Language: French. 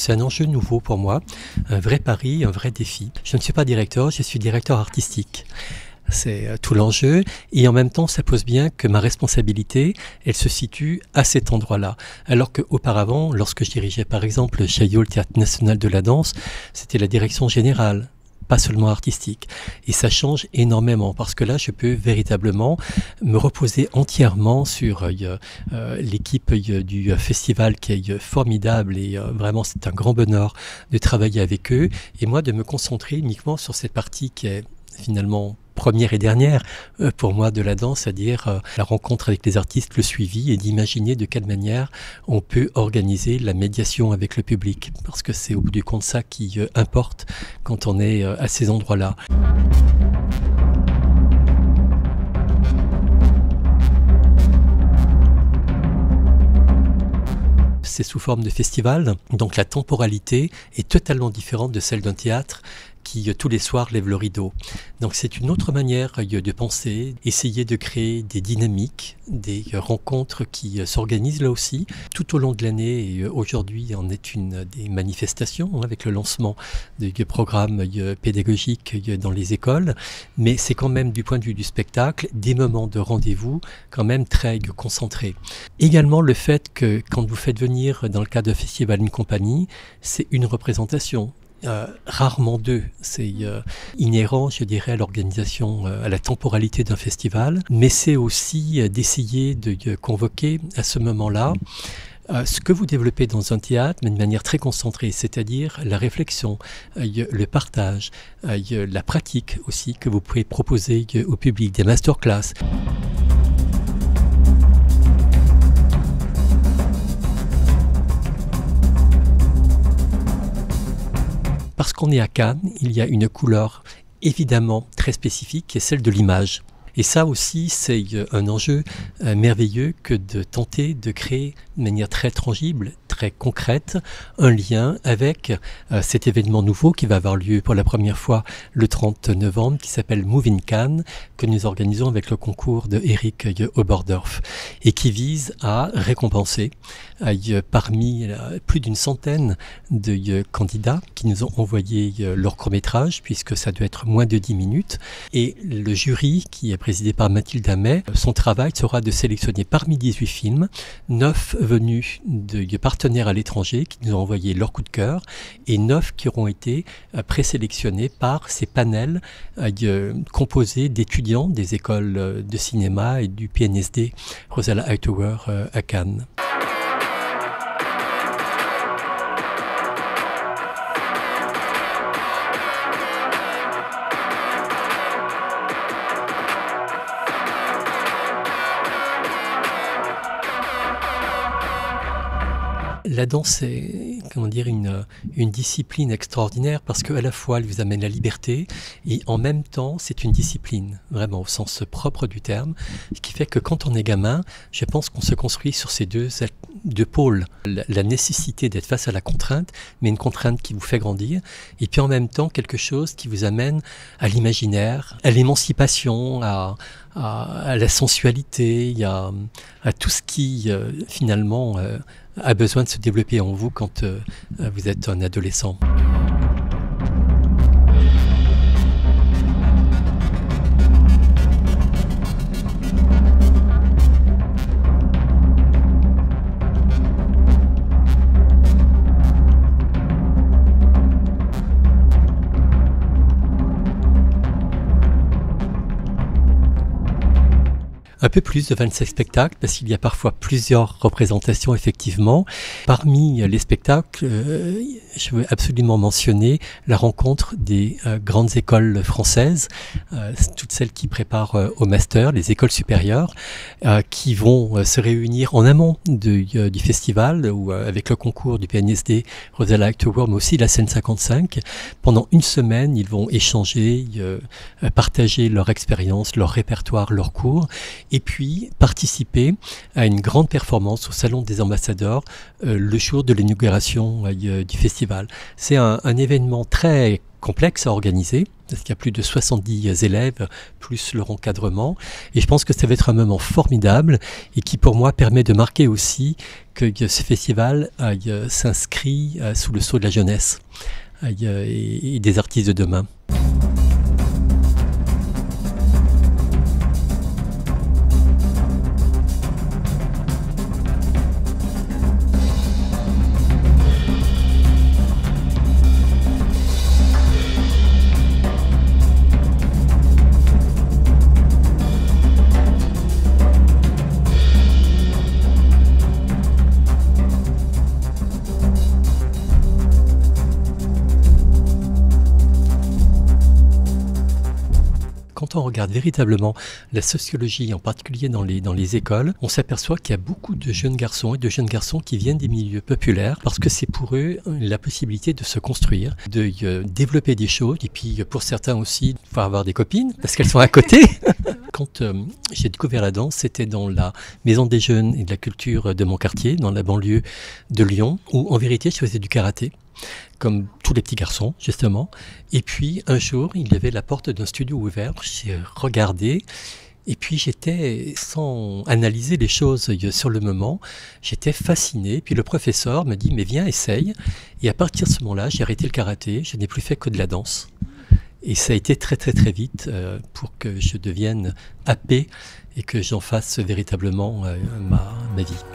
C'est un enjeu nouveau pour moi, un vrai pari, un vrai défi. Je ne suis pas directeur, je suis directeur artistique. C'est tout l'enjeu et en même temps ça pose bien que ma responsabilité elle se situe à cet endroit-là alors qu'auparavant lorsque je dirigeais par exemple le Chaillot, le Théâtre National de la Danse, c'était la direction générale, pas seulement artistique. Et ça change énormément parce que là, je peux véritablement me reposer entièrement sur l'équipe du festival qui est formidable et vraiment c'est un grand bonheur de travailler avec eux et moi de me concentrer uniquement sur cette partie qui est finalement première et dernière pour moi de la danse, c'est-à-dire la rencontre avec les artistes, le suivi et d'imaginer de quelle manière on peut organiser la médiation avec le public parce que c'est au bout du compte ça qui importe quand on est à ces endroits-là. C'est sous forme de festival, donc la temporalité est totalement différente de celle d'un théâtre qui tous les soirs lève le rideau. Donc c'est une autre manière de penser, essayer de créer des dynamiques, des rencontres qui s'organisent là aussi tout au long de l'année et aujourd'hui en est une des manifestations avec le lancement de programmes pédagogiques dans les écoles, mais c'est quand même du point de vue du spectacle des moments de rendez-vous quand même très concentrés. Également le fait que quand vous faites venir dans le cadre d'un festival une compagnie, c'est une représentation. Rarement deux, c'est inhérent je dirais à l'organisation, à la temporalité d'un festival, mais c'est aussi d'essayer de convoquer à ce moment-là ce que vous développez dans un théâtre, mais de manière très concentrée, c'est-à-dire la réflexion, le partage, la pratique aussi que vous pouvez proposer au public, des masterclass. Parce qu'on est à Cannes, il y a une couleur évidemment très spécifique qui est celle de l'image. Et ça aussi, c'est un enjeu merveilleux que de tenter de créer de manière très tangible, très concrète, un lien avec cet événement nouveau qui va avoir lieu pour la première fois le 30 novembre, qui s'appelle Move in Cannes, que nous organisons avec le concours de Eric Oberdorf, et qui vise à récompenser parmi plus d'une centaine de candidats qui nous ont envoyé leur court-métrage, puisque ça doit être moins de 10 minutes, et le jury qui est présidé par Mathilde Amet, son travail sera de sélectionner parmi 18 films, 9 venus de partenaires à l'étranger qui nous ont envoyé leur coup de cœur et 9 qui auront été présélectionnés par ces panels composés d'étudiants des écoles de cinéma et du PNSD Rosella Hightower à Cannes. La danse est, comment dire, une discipline extraordinaire parce qu'à la fois elle vous amène la liberté et en même temps c'est une discipline, vraiment au sens propre du terme, ce qui fait que quand on est gamin, je pense qu'on se construit sur ces deux pôles. La nécessité d'être face à la contrainte, mais une contrainte qui vous fait grandir, et puis en même temps quelque chose qui vous amène à l'imaginaire, à l'émancipation, à la sensualité, à tout ce qui finalement a besoin de se développer en vous quand vous êtes un adolescent. Un peu plus de 27 spectacles, parce qu'il y a parfois plusieurs représentations, effectivement. Parmi les spectacles, je veux absolument mentionner la rencontre des grandes écoles françaises, toutes celles qui préparent au master, les écoles supérieures, qui vont se réunir en amont du festival, ou avec le concours du PNSD Rosella Hightower, mais aussi la scène 55. Pendant une semaine, ils vont échanger, partager leur expérience, leur répertoire, leurs cours, et puis participer à une grande performance au Salon des Ambassadeurs le jour de l'inauguration du festival. C'est un événement très complexe à organiser, parce qu'il y a plus de 70 élèves, plus leur encadrement. Et je pense que ça va être un moment formidable et qui, pour moi, permet de marquer aussi que ce festival s'inscrit sous le sceau de la jeunesse et des artistes de demain. Quand on regarde véritablement la sociologie, en particulier dans les écoles, on s'aperçoit qu'il y a beaucoup de jeunes garçons et de jeunes garçons qui viennent des milieux populaires parce que c'est pour eux la possibilité de se construire, de développer des choses et puis pour certains aussi de pouvoir avoir des copines parce qu'elles sont à côté. Quand j'ai découvert la danse, c'était dans la maison des jeunes et de la culture de mon quartier, dans la banlieue de Lyon, où en vérité je faisais du karaté, comme tous les petits garçons justement. Et puis un jour, il y avait la porte d'un studio ouvert, j'ai regardé, et puis j'étais, sans analyser les choses sur le moment, j'étais fasciné. Puis le professeur me dit, mais viens, essaye. Et à partir de ce moment-là, j'ai arrêté le karaté, je n'ai plus fait que de la danse. Et ça a été très très très vite pour que je devienne happé et que j'en fasse véritablement ma vie.